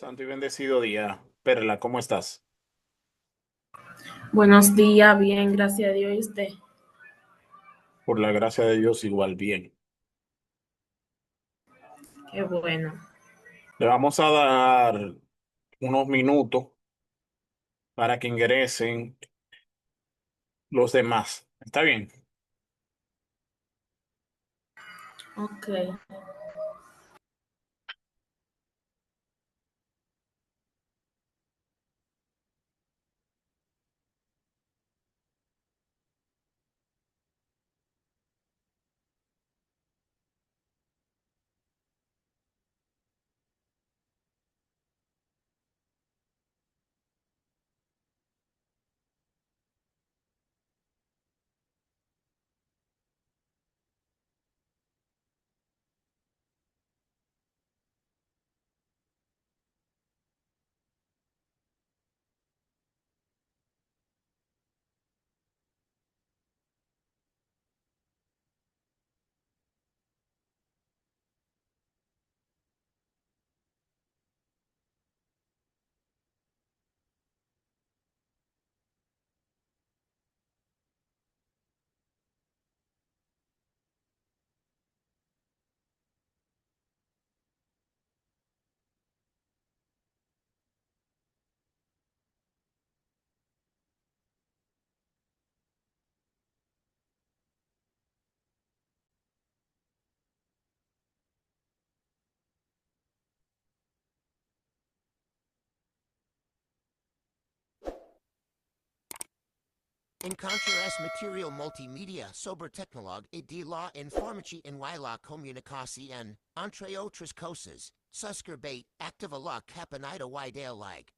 Santo y bendecido día. Perla, ¿cómo estás? Buenos días, bien, gracias a Dios. ¿Y usted? Por la gracia de Dios, igual bien. Qué bueno. Le vamos a dar unos minutos para que ingresen los demás. ¿Está bien? Ok. Encontras material multimedia sobre tecnolog e de la información en la comunicación, entre otras cosas, suscribir activa la campanita y de like.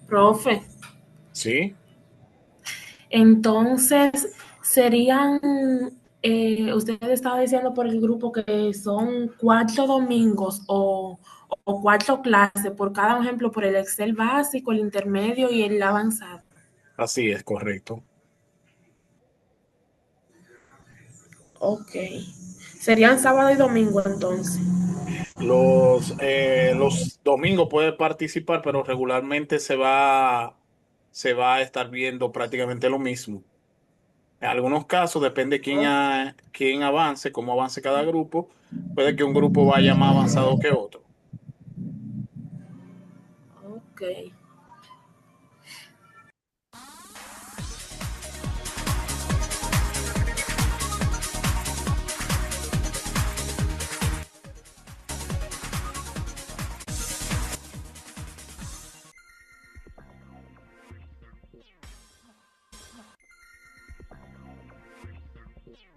Profe, Sí. entonces serían, usted estaba diciendo por el grupo que son 4 domingos o 4 clases por cada ejemplo, por el Excel básico, el intermedio y el avanzado. Así es, correcto. Ok. Serían sábado y domingo entonces. Los domingos puede participar, pero regularmente se va a estar viendo prácticamente lo mismo. En algunos casos, depende quién avance, cómo avance cada grupo, puede que un grupo vaya más avanzado que otro. Ok.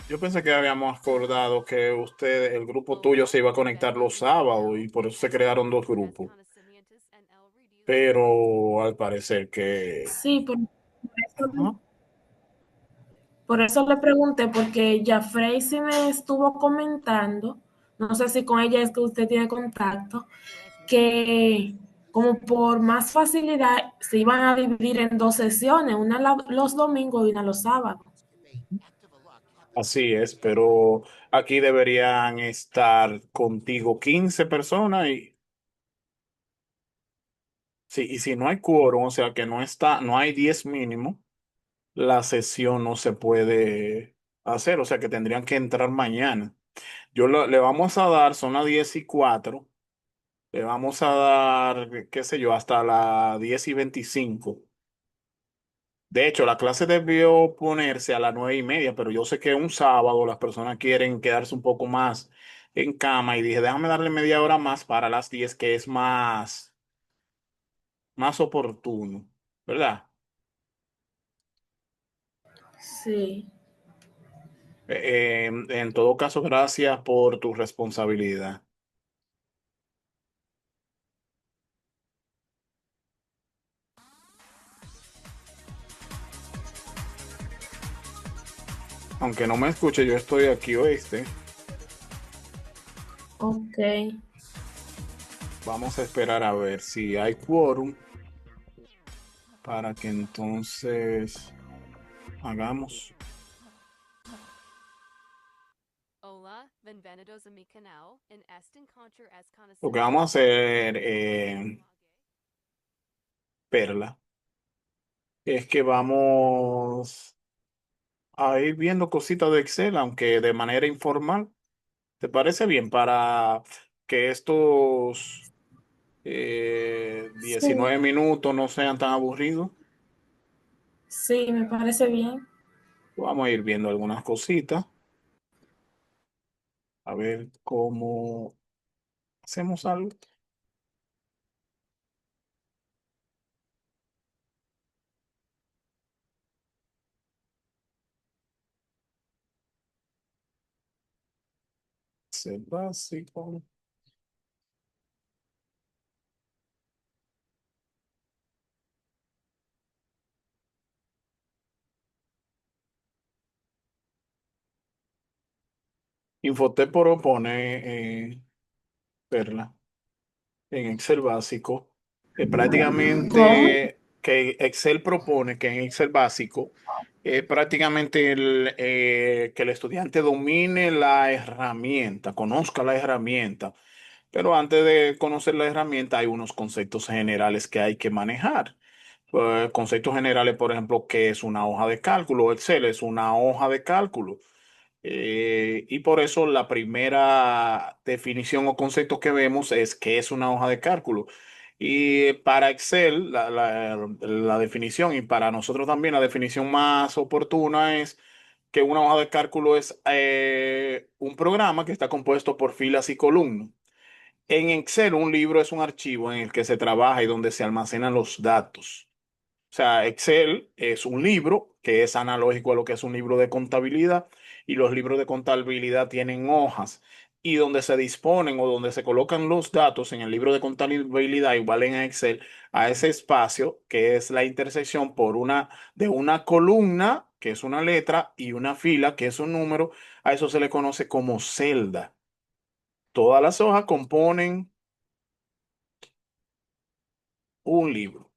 Yo pensé que habíamos acordado que el grupo tuyo se iba a conectar los sábados y por eso se crearon dos grupos. Pero al parecer que... Sí, Ajá. por eso le pregunté, porque ya sí me estuvo comentando, no sé si con ella es que usted tiene contacto, que como por más facilidad se iban a dividir en 2 sesiones, una los domingos y una los sábados. Así es, pero aquí deberían estar contigo 15 personas y, sí, y si no hay quórum, o sea que no hay 10 mínimo, la sesión no se puede hacer, o sea que tendrían que entrar mañana. Le vamos a dar, son las 10:04. Le vamos a dar, qué sé yo, hasta las 10:25. De hecho, la clase debió ponerse a las 9:30, pero yo sé que un sábado las personas quieren quedarse un poco más en cama y dije, déjame darle media hora más para las 10, que es más oportuno, ¿verdad? Sí, En todo caso, gracias por tu responsabilidad. Aunque no me escuche, yo estoy aquí, ¿oíste? ok. Vamos a esperar a ver si hay quórum para que entonces hagamos. Lo que vamos a hacer, Perla, es que vamos a ir viendo cositas de Excel, aunque de manera informal. ¿Te parece bien para que estos Sí, 19 minutos no sean tan aburridos? sí, me parece bien. Vamos a ir viendo algunas cositas, a ver cómo hacemos algo. Excel básico. Infotep propone, Perla, en Excel básico, ¿Cómo? que Excel propone que en Excel básico prácticamente que el estudiante domine la herramienta, conozca la herramienta, pero antes de conocer la herramienta hay unos conceptos generales que hay que manejar. Conceptos generales, por ejemplo, ¿qué es una hoja de cálculo? Excel es una hoja de cálculo. Y por eso la primera definición o concepto que vemos es qué es una hoja de cálculo. Y para Excel, la definición, y para nosotros también la definición más oportuna es que una hoja de cálculo es un programa que está compuesto por filas y columnas. En Excel, un libro es un archivo en el que se trabaja y donde se almacenan los datos. O sea, Excel es un libro que es analógico a lo que es un libro de contabilidad y los libros de contabilidad tienen hojas y donde se disponen o donde se colocan los datos en el libro de contabilidad igual en Excel a ese espacio que es la intersección por de una columna que es una letra y una fila que es un número, a eso se le conoce como celda. Todas las hojas componen un libro.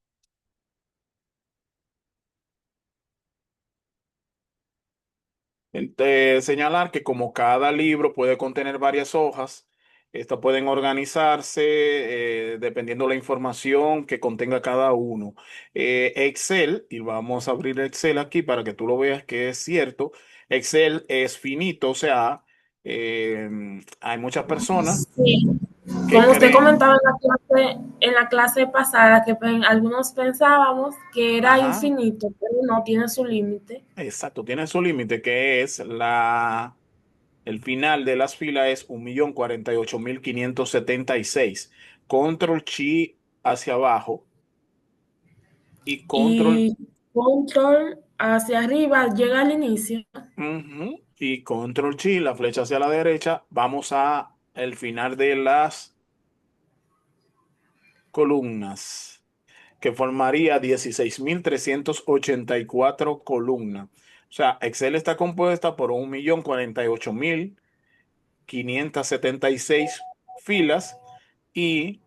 Señalar que como cada libro puede contener varias hojas, estas pueden organizarse dependiendo la información que contenga cada uno. Excel, y vamos a abrir Excel aquí para que tú lo veas que es cierto, Excel es finito, o sea, eh, hay muchas personas Sí. que Como usted creen, comentaba en la clase pasada, que algunos pensábamos que era ajá, infinito, pero no tiene su límite. exacto, tiene su límite que es el final de las filas es 1.048.576. Control Chi hacia abajo y control, Y control hacia arriba llega al inicio. ujú, y control Chi, la flecha hacia la derecha. Vamos a el final de las columnas, que formaría 16.384 columnas. O sea, Excel está compuesta por 1.048.576 filas y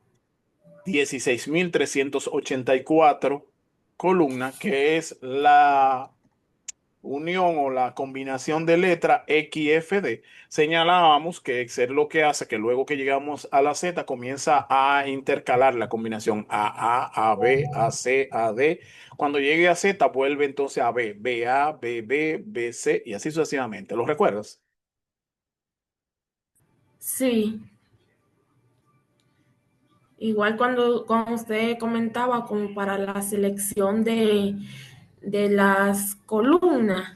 16.384 columnas, que es la unión o la combinación de letra XFD. Señalábamos que Excel lo que hace, que luego que llegamos a la Z, comienza a intercalar la combinación A, B, AC, AD. Cuando llegue a Z, vuelve entonces a B, BA, BB, BC y así sucesivamente. ¿Lo recuerdas? Sí, igual cuando usted comentaba como para la selección de las columnas,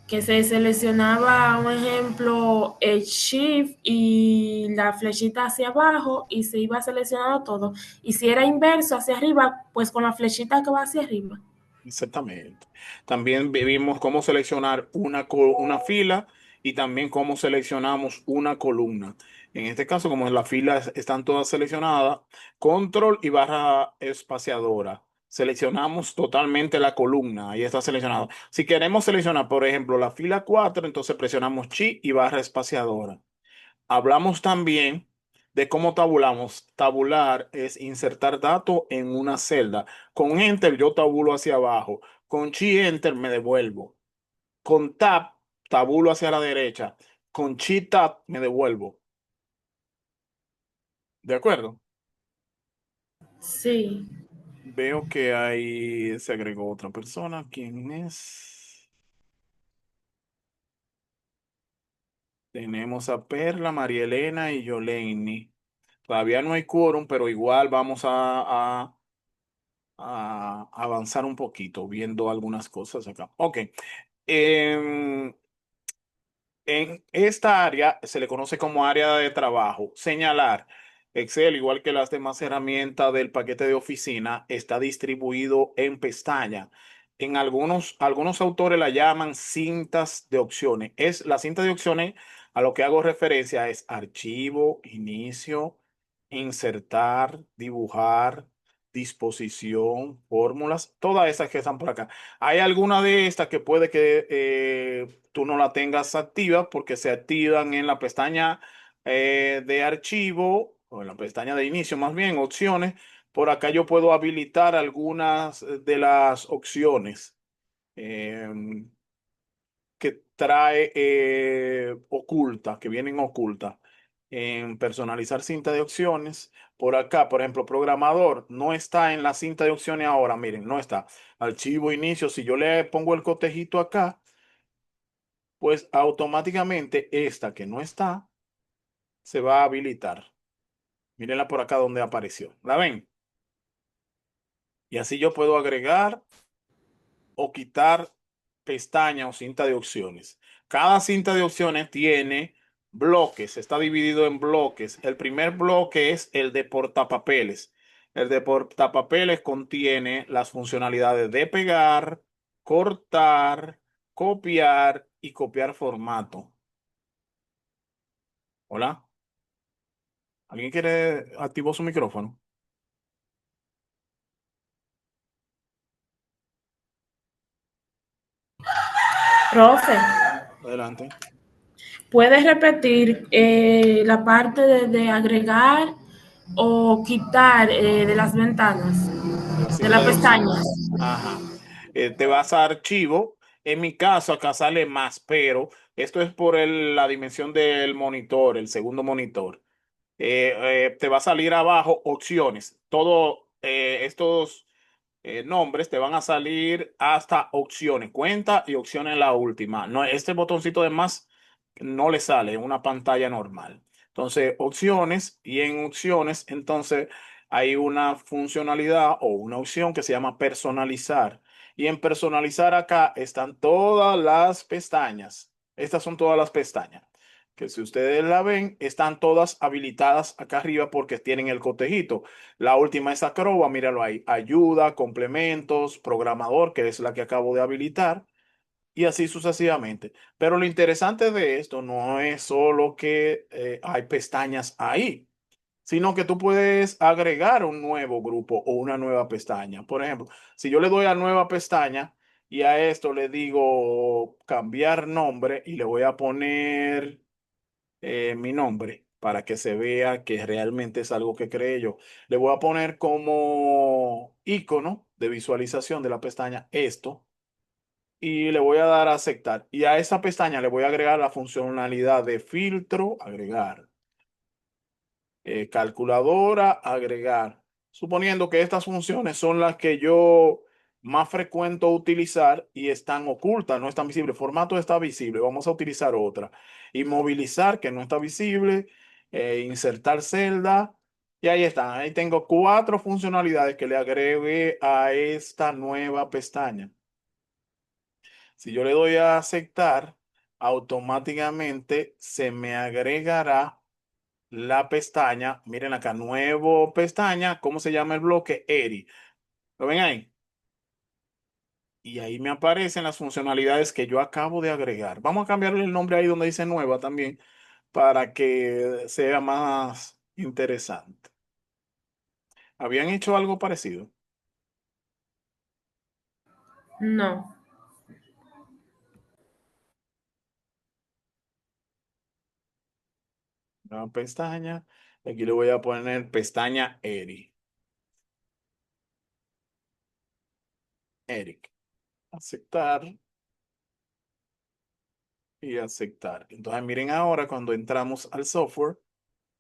que se seleccionaba, un ejemplo, el shift y la flechita hacia abajo y se iba seleccionando todo. Y si era inverso hacia arriba, pues con la flechita que va hacia arriba. Exactamente. También vimos cómo seleccionar una fila y también cómo seleccionamos una columna. En este caso, como las filas están todas seleccionadas, control y barra espaciadora. Seleccionamos totalmente la columna, ahí está seleccionado. Si queremos seleccionar, por ejemplo, la fila 4, entonces presionamos Chi y barra espaciadora. Hablamos también de cómo tabulamos. Tabular es insertar datos en una celda. Con Enter yo tabulo hacia abajo. Con Chi Enter me devuelvo. Con Tab tabulo hacia la derecha. Conchita, me devuelvo. ¿De acuerdo? Sí. Veo que ahí se agregó otra persona. ¿Quién es? Tenemos a Perla, María Elena y Yoleni. Todavía no hay quórum, pero igual vamos a avanzar un poquito viendo algunas cosas acá. Ok. Em, En esta área se le conoce como área de trabajo. Señalar, Excel, igual que las demás herramientas del paquete de oficina, está distribuido en pestañas. En algunos autores la llaman cintas de opciones. Es la cinta de opciones a lo que hago referencia es archivo, inicio, insertar, dibujar, disposición, fórmulas, todas esas que están por acá. Hay alguna de estas que puede que tú no la tengas activa porque se activan en la pestaña de archivo o en la pestaña de inicio, más bien opciones. Por acá yo puedo habilitar algunas de las opciones que trae ocultas, que vienen ocultas. En personalizar cinta de opciones. Por acá, por ejemplo, programador no está en la cinta de opciones ahora. Miren, no está. Archivo, inicio. Si yo le pongo el cotejito acá, pues automáticamente esta que no está se va a habilitar. Mírenla por acá donde apareció. ¿La ven? Y así yo puedo agregar o quitar pestaña o cinta de opciones. Cada cinta de opciones tiene bloques, está dividido en bloques. El primer bloque es el de portapapeles. El de portapapeles contiene las funcionalidades de pegar, cortar, copiar y copiar formato. Hola, ¿alguien quiere activar su micrófono? Profe, Adelante. ¿puedes repetir la parte de agregar o quitar de las ventanas, La de cinta las de opciones. pestañas? Ajá. Te vas a archivo. En mi caso, acá sale más, pero esto es por la dimensión del monitor, el segundo monitor. Te va a salir abajo opciones. Todo estos nombres te van a salir hasta opciones, cuenta y opciones la última. No, este botoncito de más no le sale en una pantalla normal. Entonces, opciones y en opciones, entonces hay una funcionalidad o una opción que se llama personalizar. Y en personalizar acá están todas las pestañas. Estas son todas las pestañas que si ustedes la ven, están todas habilitadas acá arriba porque tienen el cotejito. La última es Acroba, míralo ahí. Ayuda, complementos, programador, que es la que acabo de habilitar, y así sucesivamente. Pero lo interesante de esto no es solo que hay pestañas ahí, sino que tú puedes agregar un nuevo grupo o una nueva pestaña. Por ejemplo, si yo le doy a nueva pestaña y a esto le digo cambiar nombre y le voy a poner mi nombre para que se vea que realmente es algo que creé yo. Le voy a poner como icono de visualización de la pestaña esto y le voy a dar a aceptar. Y a esa pestaña le voy a agregar la funcionalidad de filtro, agregar, calculadora, agregar. Suponiendo que estas funciones son las que yo más frecuento utilizar y están ocultas, no están visibles. Formato está visible, vamos a utilizar otra. Inmovilizar, que no está visible. Insertar celda. Y ahí están. Ahí tengo cuatro funcionalidades que le agregué a esta nueva pestaña. Si yo le doy a aceptar, automáticamente se me agregará la pestaña. Miren acá, nuevo pestaña. ¿Cómo se llama el bloque? ERI. ¿Lo ven ahí? Y ahí me aparecen las funcionalidades que yo acabo de agregar. Vamos a cambiarle el nombre ahí donde dice nueva también para que sea más interesante. ¿Habían hecho algo parecido? No. Nueva pestaña. Aquí le voy a poner pestaña ERI. Eric. Aceptar. y aceptar. Entonces miren ahora cuando entramos al software,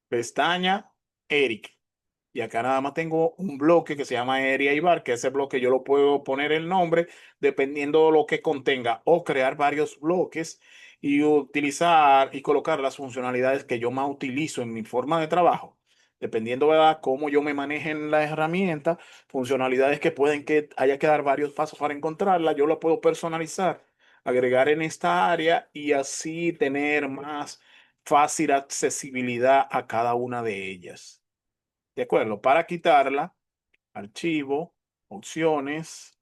pestaña Eric. Y acá nada más tengo un bloque que se llama Area Bar, que ese bloque yo lo puedo poner el nombre dependiendo de lo que contenga o crear varios bloques y utilizar y colocar las funcionalidades que yo más utilizo en mi forma de trabajo. Dependiendo de cómo yo me maneje en la herramienta, funcionalidades que pueden que haya que dar varios pasos para encontrarla, yo la puedo personalizar, agregar en esta área y así tener más fácil accesibilidad a cada una de ellas. ¿De acuerdo? Para quitarla, archivo, opciones,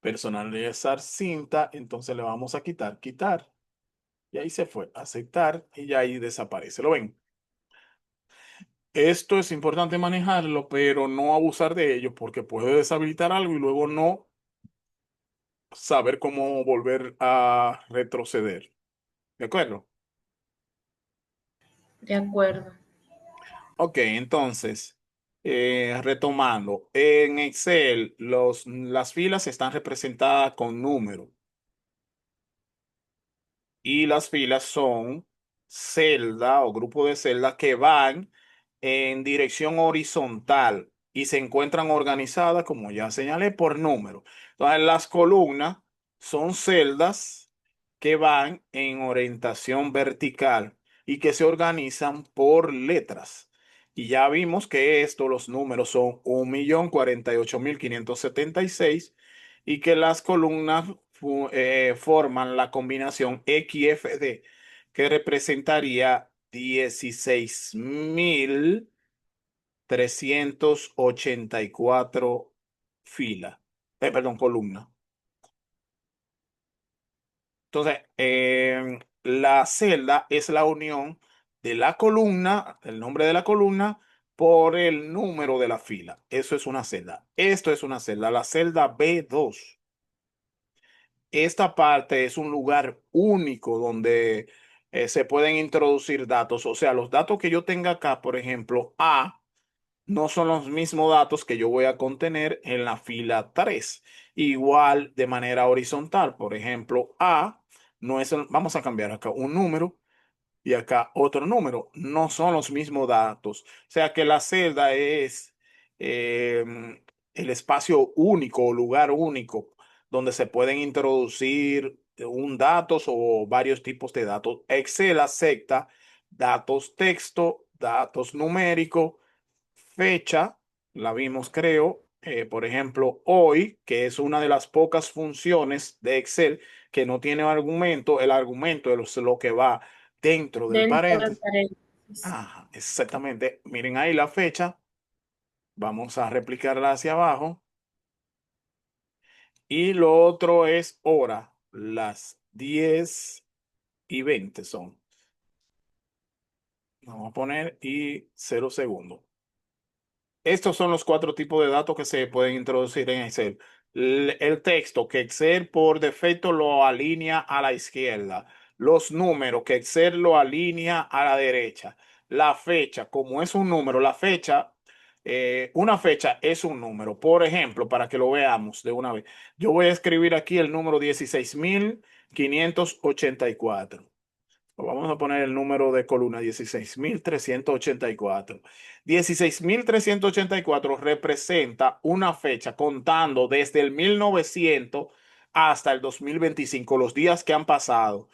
personalizar cinta, entonces le vamos a quitar. Y ahí se fue, aceptar y ya ahí desaparece. ¿Lo ven? Esto es importante manejarlo, pero no abusar de ello porque puede deshabilitar algo y luego no saber cómo volver a retroceder. ¿De acuerdo? De acuerdo. Ok, entonces, retomando, en Excel las filas están representadas con números. Y las filas son celdas o grupos de celdas que van en dirección horizontal y se encuentran organizadas, como ya señalé, por número. Entonces, las columnas son celdas que van en orientación vertical y que se organizan por letras. Y ya vimos que esto, los números son 1.048.576 y que las columnas forman la combinación XFD, que representaría 16.384 filas, perdón, columnas. Entonces, la celda es la unión de la columna, el nombre de la columna, por el número de la fila. Eso es una celda. Esto es una celda, la celda B2. Esta parte es un lugar único donde se pueden introducir datos. O sea, los datos que yo tenga acá, por ejemplo, A, no son los mismos datos que yo voy a contener en la fila 3. Igual de manera horizontal. Por ejemplo, A no es, vamos a cambiar acá un número y acá otro número. No son los mismos datos. O sea que la celda es eh, el espacio único o lugar único donde se pueden introducir un datos o varios tipos de datos. Excel acepta datos texto, datos numéricos, fecha, la vimos creo, por ejemplo, hoy, que es una de las pocas funciones de Excel que no tiene argumento, el argumento es lo que va dentro del Dentro de paréntesis. paréntesis. Ajá, exactamente. Miren ahí la fecha. Vamos a replicarla hacia abajo. Y lo otro es hora. Las 10:20 son. Vamos a poner y 0 segundos. Estos son los cuatro tipos de datos que se pueden introducir en Excel. El texto que Excel por defecto lo alinea a la izquierda. Los números que Excel lo alinea a la derecha. La fecha, como es un número, la fecha, una fecha es un número. Por ejemplo, para que lo veamos de una vez, yo voy a escribir aquí el número 16.584. Vamos a poner el número de columna 16.384. 16.384 representa una fecha contando desde el 1900 hasta el 2025, los días que han pasado.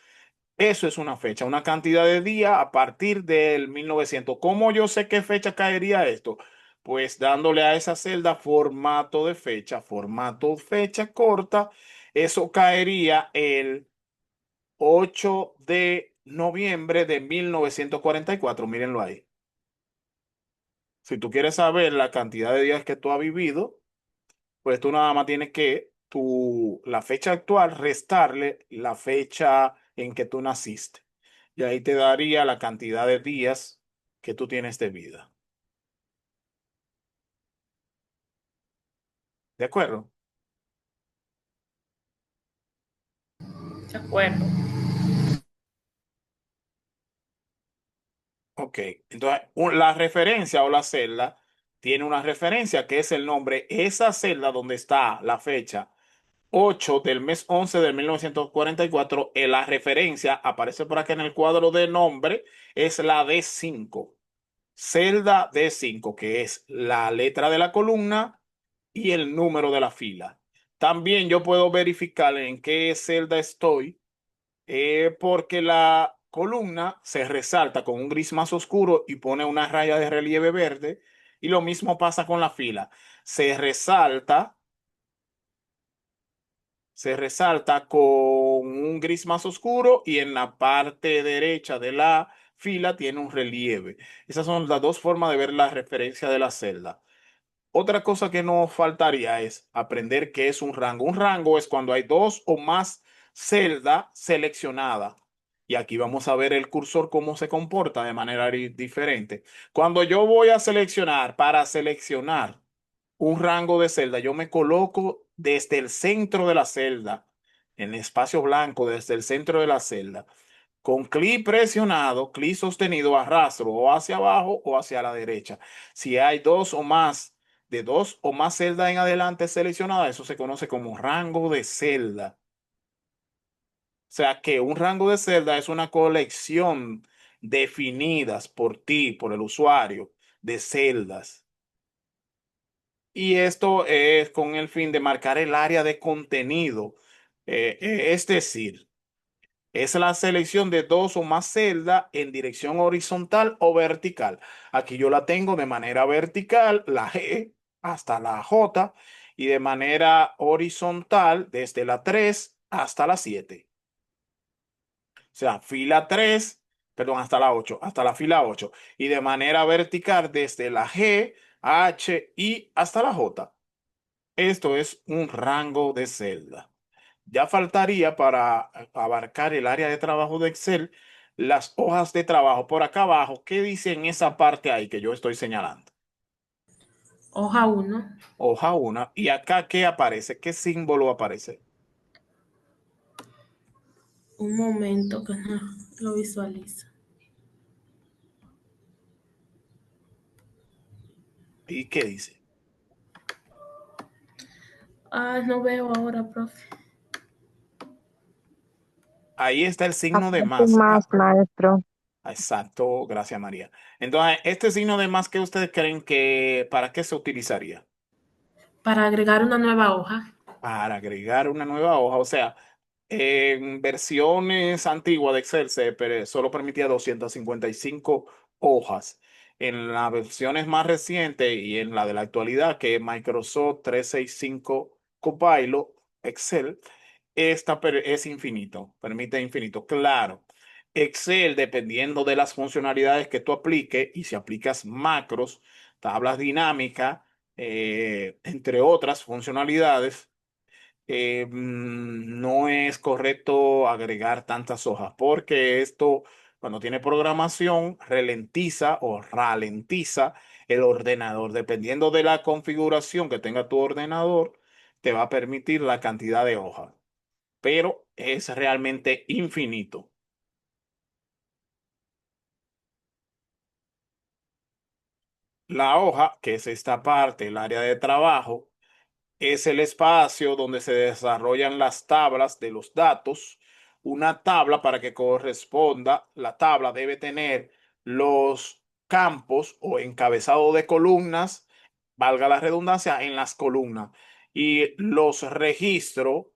Eso es una fecha, una cantidad de días a partir del 1900. ¿Cómo yo sé qué fecha caería esto? Pues dándole a esa celda formato fecha corta, eso caería el 8 de noviembre de 1944. Mírenlo ahí. Si tú quieres saber la cantidad de días que tú has vivido, pues tú nada más tienes que la fecha actual restarle la fecha en que tú naciste. Y ahí te daría la cantidad de días que tú tienes de vida. ¿De acuerdo? De acuerdo. Ok. Entonces, la referencia o la celda tiene una referencia que es el nombre. Esa celda donde está la fecha 8 del mes 11 de 1944, la referencia aparece por acá en el cuadro de nombre, es la D5. Celda D5, que es la letra de la columna y el número de la fila. También yo puedo verificar en qué celda estoy, porque la columna se resalta con un gris más oscuro y pone una raya de relieve verde. Y lo mismo pasa con la fila. Se resalta se resalta con un gris más oscuro y en la parte derecha de la fila tiene un relieve. Esas son las dos formas de ver la referencia de la celda. Otra cosa que nos faltaría es aprender qué es un rango. Un rango es cuando hay dos o más celdas seleccionadas. Y aquí vamos a ver el cursor cómo se comporta de manera diferente. Cuando yo voy a seleccionar, para seleccionar un rango de celda, yo me coloco desde el centro de la celda, en el espacio blanco, desde el centro de la celda. Con clic presionado, clic sostenido, arrastro o hacia abajo o hacia la derecha. Si hay dos o más, de dos o más celdas en adelante seleccionadas, eso se conoce como rango de celda. O sea que un rango de celda es una colección definidas por ti, por el usuario, de celdas. Y esto es con el fin de marcar el área de contenido. Es decir, es la selección de dos o más celdas en dirección horizontal o vertical. Aquí yo la tengo de manera vertical, la G hasta la J, y de manera horizontal desde la 3 hasta la 7. O sea, fila 3, perdón, hasta la 8, hasta la fila 8. Y de manera vertical desde la G, H, I hasta la J. Esto es un rango de celda. Ya faltaría para abarcar el área de trabajo de Excel las hojas de trabajo por acá abajo. ¿Qué dice en esa parte ahí que yo estoy señalando? Hoja uno. Hoja 1. ¿Y acá qué aparece? ¿Qué símbolo aparece? Un momento que no lo visualizo. ¿Y qué dice? Ah, no veo ahora, profe. Ahí está el signo de Aparte más. más, maestro. Exacto, gracias María. Entonces, este signo de más que ustedes creen que, ¿para qué se utilizaría? Para agregar una nueva hoja. Para agregar una nueva hoja. O sea, en versiones antiguas de Excel solo permitía 255 hojas. En las versiones más recientes y en la de la actualidad, que es Microsoft 365 Copilot, Excel, es infinito, permite infinito. Claro, Excel, dependiendo de las funcionalidades que tú apliques, y si aplicas macros, tablas dinámicas, entre otras funcionalidades, no es correcto agregar tantas hojas porque esto, cuando tiene programación, ralentiza o ralentiza el ordenador. Dependiendo de la configuración que tenga tu ordenador, te va a permitir la cantidad de hojas, pero es realmente infinito. La hoja, que es esta parte, el área de trabajo, es el espacio donde se desarrollan las tablas de los datos. Una tabla, para que corresponda, la tabla debe tener los campos o encabezado de columnas, valga la redundancia, en las columnas. Y los registros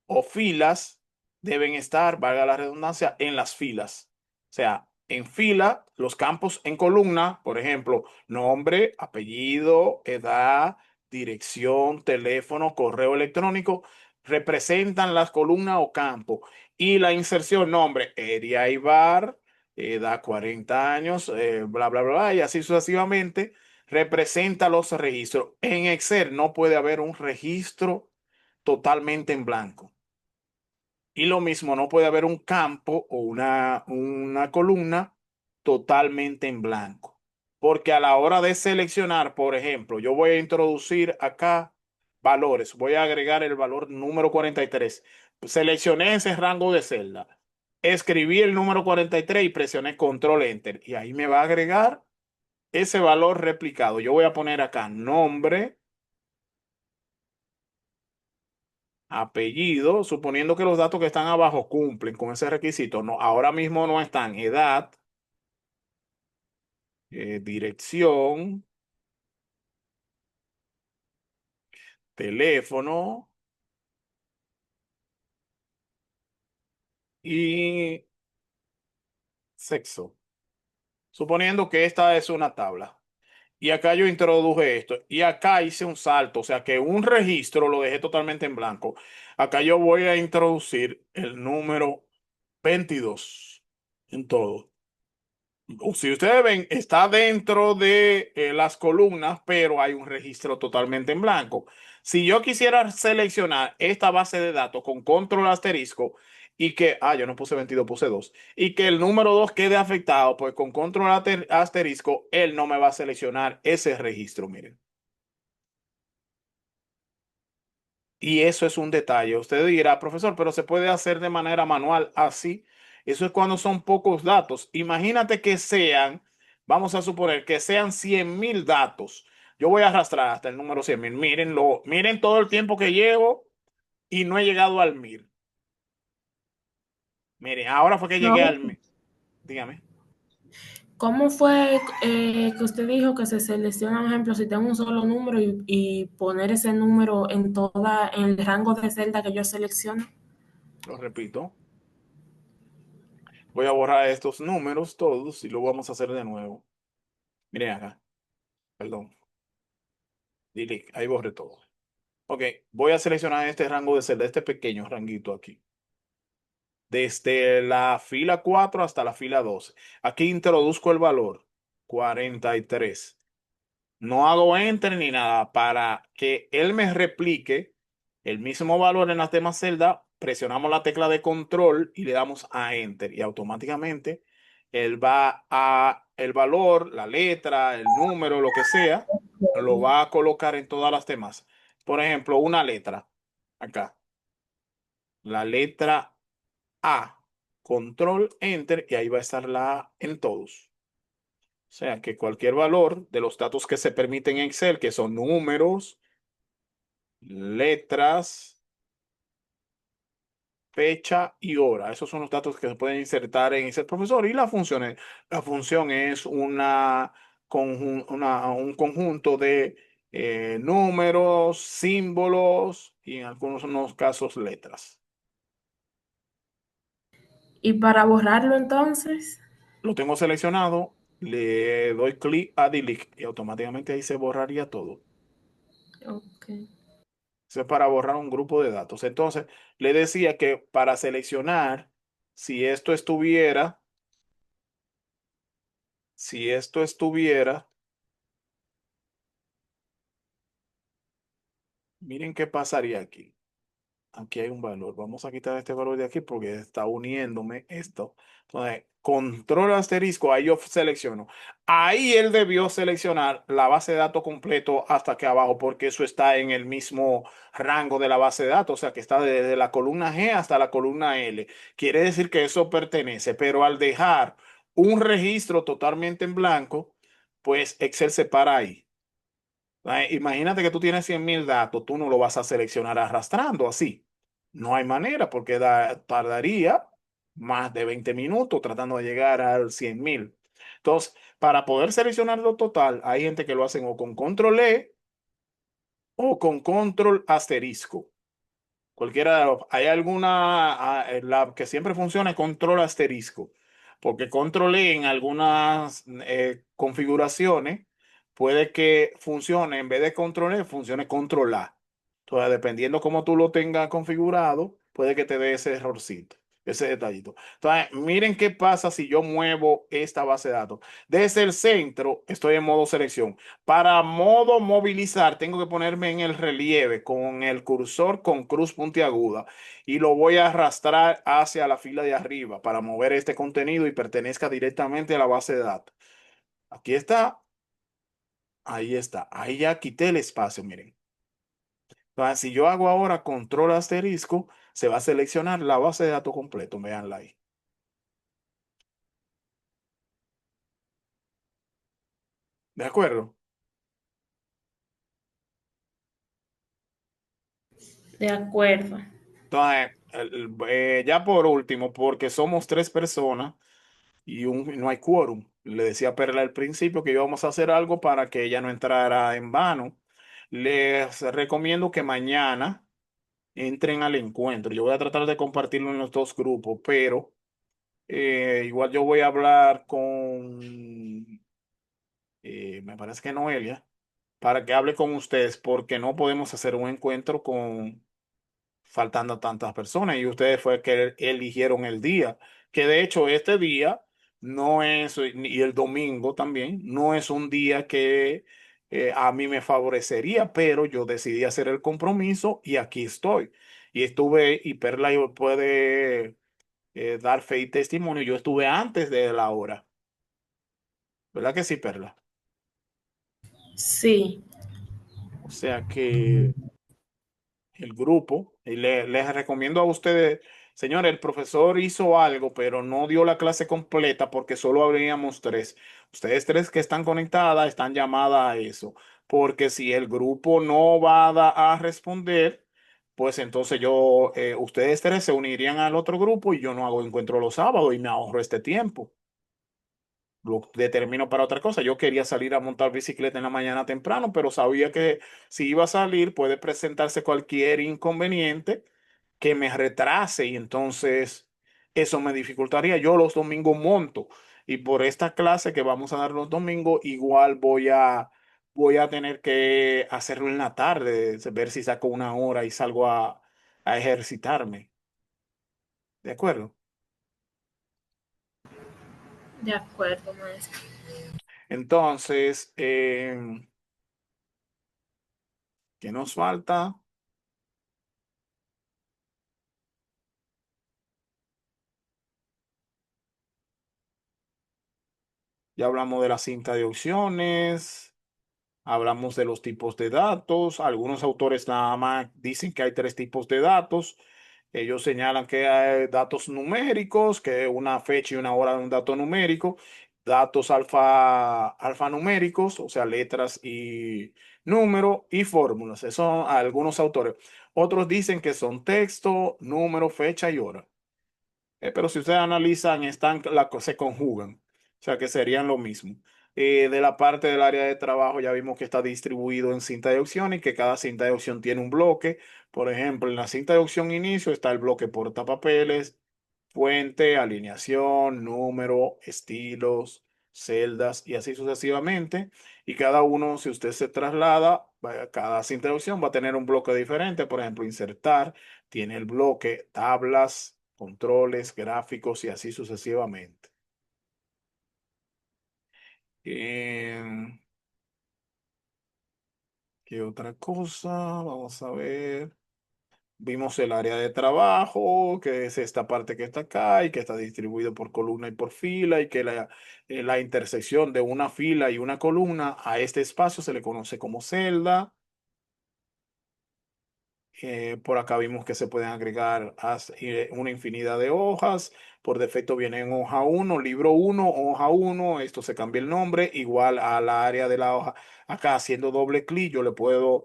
o filas deben estar, valga la redundancia, en las filas. O sea, en fila, los campos en columna, por ejemplo, nombre, apellido, edad, dirección, teléfono, correo electrónico, representan las columnas o campos. Y la inserción, nombre, Eria Ibar, edad 40 años, bla, bla, bla, y así sucesivamente, representa los registros. En Excel no puede haber un registro totalmente en blanco. Y lo mismo, no puede haber un campo o una columna totalmente en blanco. Porque a la hora de seleccionar, por ejemplo, yo voy a introducir acá valores. Voy a agregar el valor número 43. Seleccioné ese rango de celda. Escribí el número 43 y presioné control enter. Y ahí me va a agregar ese valor replicado. Yo voy a poner acá nombre, apellido, suponiendo que los datos que están abajo cumplen con ese requisito. No, ahora mismo no están edad, dirección, teléfono y sexo. Suponiendo que esta es una tabla. Y acá yo introduje esto. Y acá hice un salto. O sea que un registro lo dejé totalmente en blanco. Acá yo voy a introducir el número 22 en todo. Si ustedes ven, está dentro de las columnas, pero hay un registro totalmente en blanco. Si yo quisiera seleccionar esta base de datos con control asterisco y que, yo no puse 22, puse 2, y que el número 2 quede afectado, pues con control asterisco, él no me va a seleccionar ese registro, miren. Y eso es un detalle. Usted dirá, profesor, pero se puede hacer de manera manual así. Eso es cuando son pocos datos. Imagínate que sean, vamos a suponer que sean 100.000 datos. Yo voy a arrastrar hasta el número 100.000. Mírenlo, miren todo el tiempo que llevo y no he llegado al 1000. Miren, ahora fue que llegué No. al 1000. Dígame. ¿Cómo fue que usted dijo que se selecciona, por ejemplo, si tengo un solo número y poner ese número en el rango de celda que yo selecciono? Lo repito. Voy a borrar estos números todos y lo vamos a hacer de nuevo. Miren acá. Perdón. Delete. Ahí borré todo. Ok, voy a seleccionar este rango de celda, este pequeño ranguito aquí. Desde la fila 4 hasta la fila 12. Aquí introduzco el valor 43. No hago enter ni nada para que él me replique el mismo valor en las demás celdas. Presionamos la tecla de control y le damos a enter y automáticamente él va a el valor, la letra, el número, lo que sea, lo va a colocar en todas las demás. Por ejemplo, una letra acá, la letra A, control enter y ahí va a estar la A en todos. O sea que cualquier valor de los datos que se permiten en Excel, que son números, letras, fecha y hora. Esos son los datos que se pueden insertar en Excel, profesor. Y las funciones. La función es un conjunto de números, símbolos y en algunos unos casos letras. Y para borrarlo entonces, Lo tengo seleccionado, le doy clic a delete y automáticamente ahí se borraría todo. ok. Eso es para borrar un grupo de datos. Entonces, le decía que para seleccionar, si esto estuviera, si esto estuviera, miren qué pasaría aquí. Aquí hay un valor. Vamos a quitar este valor de aquí porque está uniéndome esto. Entonces, control asterisco, ahí yo selecciono. Ahí él debió seleccionar la base de datos completo hasta aquí abajo porque eso está en el mismo rango de la base de datos, o sea que está desde la columna G hasta la columna L. Quiere decir que eso pertenece, pero al dejar un registro totalmente en blanco, pues Excel se para ahí. Imagínate que tú tienes 100.000 datos, tú no lo vas a seleccionar arrastrando así. No hay manera porque tardaría más de 20 minutos tratando de llegar al 100.000. Entonces, para poder seleccionarlo total, hay gente que lo hacen o con control E o con control asterisco. Cualquiera de los, hay alguna, la que siempre funciona es control asterisco, porque control E en algunas configuraciones puede que funcione, en vez de control E, funcione control A. Entonces, dependiendo cómo tú lo tengas configurado, puede que te dé ese errorcito, ese detallito. Entonces, miren qué pasa si yo muevo esta base de datos. Desde el centro, estoy en modo selección. Para modo movilizar, tengo que ponerme en el relieve con el cursor con cruz puntiaguda y lo voy a arrastrar hacia la fila de arriba para mover este contenido y pertenezca directamente a la base de datos. Aquí está, ahí está, ahí ya quité el espacio, miren. Entonces, si yo hago ahora control asterisco, se va a seleccionar la base de datos completo, véanla ahí. ¿De acuerdo? De acuerdo. Entonces, ya por último, porque somos tres personas y no hay quórum. Le decía a Perla al principio que íbamos a hacer algo para que ella no entrara en vano. Les recomiendo que mañana entren al encuentro. Yo voy a tratar de compartirlo en los dos grupos, pero igual yo voy a hablar con, me parece que Noelia, para que hable con ustedes, porque no podemos hacer un encuentro con faltando tantas personas y ustedes fue que eligieron el día, que de hecho este día no es, y el domingo también, no es un día que a mí me favorecería, pero yo decidí hacer el compromiso y aquí estoy. Y estuve, y Perla puede dar fe y testimonio, yo estuve antes de la hora, ¿verdad que sí, Perla? Sí, O sea que el grupo, y les recomiendo a ustedes, señores, el profesor hizo algo, pero no dio la clase completa porque solo habríamos tres. Ustedes tres que están conectadas están llamadas a eso, porque si el grupo no va a responder, pues entonces ustedes tres se unirían al otro grupo y yo no hago encuentro los sábados y me ahorro este tiempo. Lo determino para otra cosa. Yo quería salir a montar bicicleta en la mañana temprano, pero sabía que si iba a salir puede presentarse cualquier inconveniente que me retrase y entonces eso me dificultaría. Yo los domingos monto y por esta clase que vamos a dar los domingos igual voy a tener que hacerlo en la tarde, ver si saco una hora y salgo a ejercitarme. ¿De acuerdo? de acuerdo, maestro. Entonces, ¿qué nos falta? Ya hablamos de la cinta de opciones, hablamos de los tipos de datos. Algunos autores nada más dicen que hay tres tipos de datos. Ellos señalan que hay datos numéricos, que una fecha y una hora de un dato numérico, datos alfanuméricos, o sea, letras y números y fórmulas. Esos son algunos autores. Otros dicen que son texto, número, fecha y hora. Pero si ustedes analizan, se conjugan, o sea que serían lo mismo. De la parte del área de trabajo ya vimos que está distribuido en cinta de opción y que cada cinta de opción tiene un bloque. Por ejemplo, en la cinta de opción inicio está el bloque portapapeles, fuente, alineación, número, estilos, celdas y así sucesivamente. Y cada uno, si usted se traslada, cada cinta de opción va a tener un bloque diferente. Por ejemplo, insertar tiene el bloque tablas, controles, gráficos y así sucesivamente. Em, ¿Qué otra cosa? Vamos a ver. Vimos el área de trabajo, que es esta parte que está acá y que está distribuido por columna y por fila y que la intersección de una fila y una columna a este espacio se le conoce como celda. Por acá vimos que se pueden agregar una infinidad de hojas. Por defecto viene en hoja uno, libro uno, hoja uno. Esto se cambia el nombre, igual a la área de la hoja. Acá haciendo doble clic yo le puedo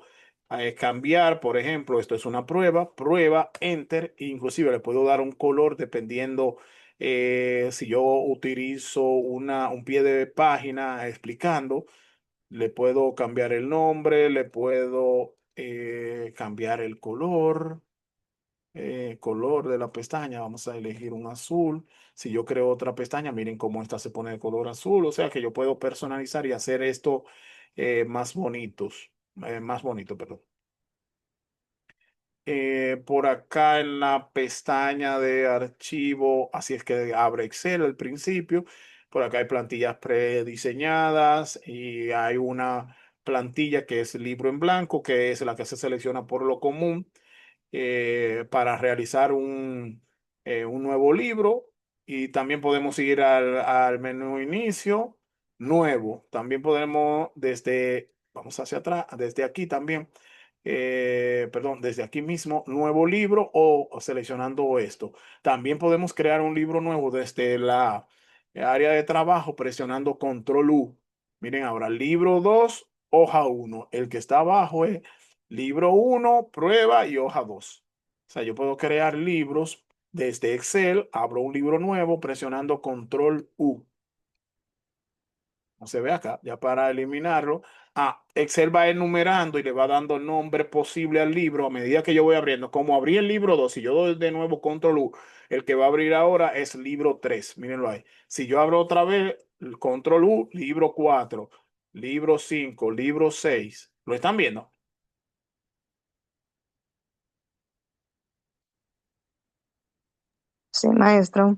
cambiar. Por ejemplo, esto es una prueba, prueba, enter. Inclusive le puedo dar un color dependiendo si yo utilizo un pie de página explicando. Le puedo cambiar el nombre, le puedo cambiar el color de la pestaña. Vamos a elegir un azul. Si yo creo otra pestaña, miren cómo esta se pone de color azul. O sea que yo puedo personalizar y hacer esto más bonito, perdón. Por acá en la pestaña de archivo, así es que abre Excel al principio. Por acá hay plantillas prediseñadas y hay una plantilla que es libro en blanco, que es la que se selecciona por lo común para realizar un nuevo libro. Y también podemos ir al menú inicio, nuevo. También podemos vamos hacia atrás, desde aquí también perdón, desde aquí mismo, nuevo libro o seleccionando esto. También podemos crear un libro nuevo desde la área de trabajo presionando control U. Miren ahora, libro 2 hoja uno. El que está abajo es Libro uno, prueba y hoja 2. O sea, yo puedo crear libros desde Excel, abro un libro nuevo presionando Control U. No se ve acá, ya para eliminarlo. Excel va enumerando y le va dando nombre posible al libro a medida que yo voy abriendo. Como abrí el libro 2, si yo doy de nuevo Control U, el que va a abrir ahora es libro 3. Mírenlo ahí. Si yo abro otra vez, Control U, libro 4, libro 5, libro 6. ¿Lo están viendo? Sí, maestro.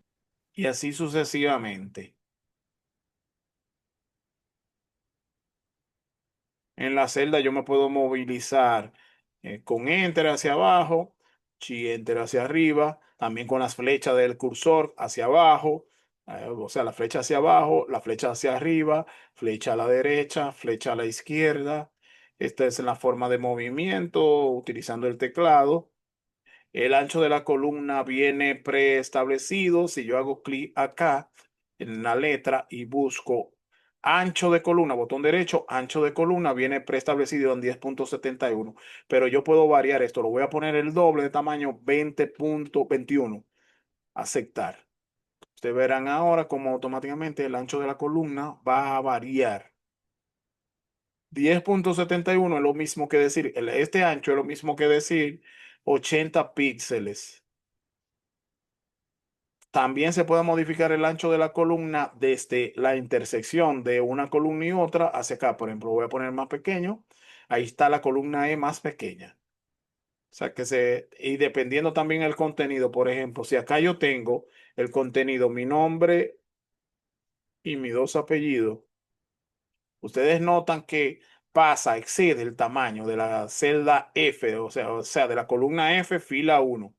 Y así sucesivamente. En la celda yo me puedo movilizar con Enter hacia abajo, Chi Enter hacia arriba, también con las flechas del cursor hacia abajo, o sea, la flecha hacia abajo, la flecha hacia arriba, flecha a la derecha, flecha a la izquierda. Esta es la forma de movimiento utilizando el teclado. El ancho de la columna viene preestablecido. Si yo hago clic acá en la letra y busco ancho de columna, botón derecho, ancho de columna, viene preestablecido en 10.71. Pero yo puedo variar esto. Lo voy a poner el doble de tamaño, 20.21. Aceptar. Ustedes verán ahora cómo automáticamente el ancho de la columna va a variar. 10.71 es lo mismo que decir, este ancho es lo mismo que decir 80 píxeles. También se puede modificar el ancho de la columna desde la intersección de una columna y otra hacia acá. Por ejemplo, voy a poner más pequeño. Ahí está la columna E más pequeña. O sea y dependiendo también el contenido, por ejemplo, si acá yo tengo el contenido, mi nombre y mis dos apellidos, ustedes notan que excede el tamaño de la celda F, o sea, de la columna F, fila uno.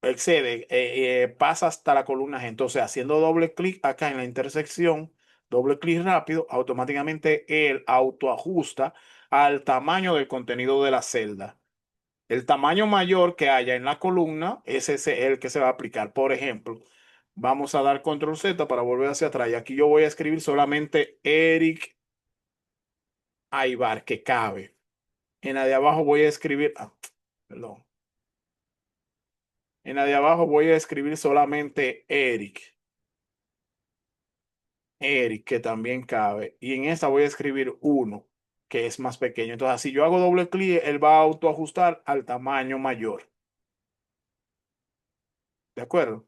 Excede, pasa hasta la columna G. Entonces, haciendo doble clic acá en la intersección, doble clic rápido, automáticamente él autoajusta al tamaño del contenido de la celda. El tamaño mayor que haya en la columna es ese el que se va a aplicar. Por ejemplo, vamos a dar control Z para volver hacia atrás. Y aquí yo voy a escribir solamente Eric Aybar, que cabe. En la de abajo voy a escribir, perdón. En la de abajo voy a escribir solamente Eric. Eric, que también cabe. Y en esta voy a escribir uno, que es más pequeño. Entonces, si yo hago doble clic, él va a autoajustar al tamaño mayor. ¿De acuerdo?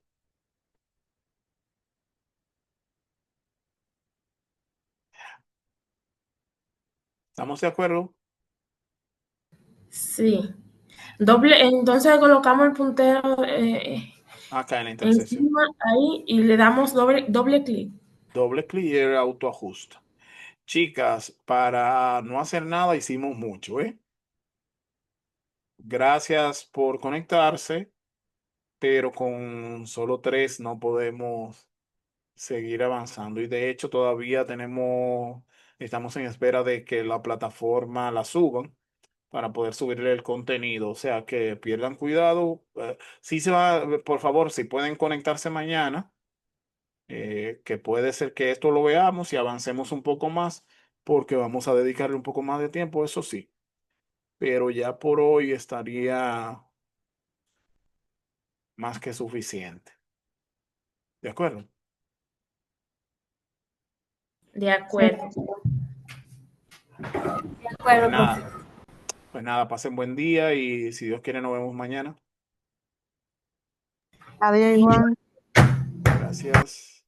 ¿Estamos de acuerdo? Sí. Doble, entonces colocamos el puntero Acá en la intersección. encima ahí y le damos doble clic. Doble clic y él autoajusta. Chicas, para no hacer nada hicimos mucho, ¿eh? Gracias por conectarse, pero con solo tres no podemos seguir avanzando. Y de hecho todavía estamos en espera de que la plataforma la suban para poder subirle el contenido. O sea, que pierdan cuidado. Sí se va, por favor, si pueden conectarse mañana, que puede ser que esto lo veamos y avancemos un poco más, porque vamos a dedicarle un poco más de tiempo, eso sí. Pero ya por hoy estaría más que suficiente. ¿De acuerdo? De acuerdo. De Pues acuerdo, profe. nada, pues nada, pasen buen día y si Dios quiere nos vemos mañana. Adiós, Juan. Gracias.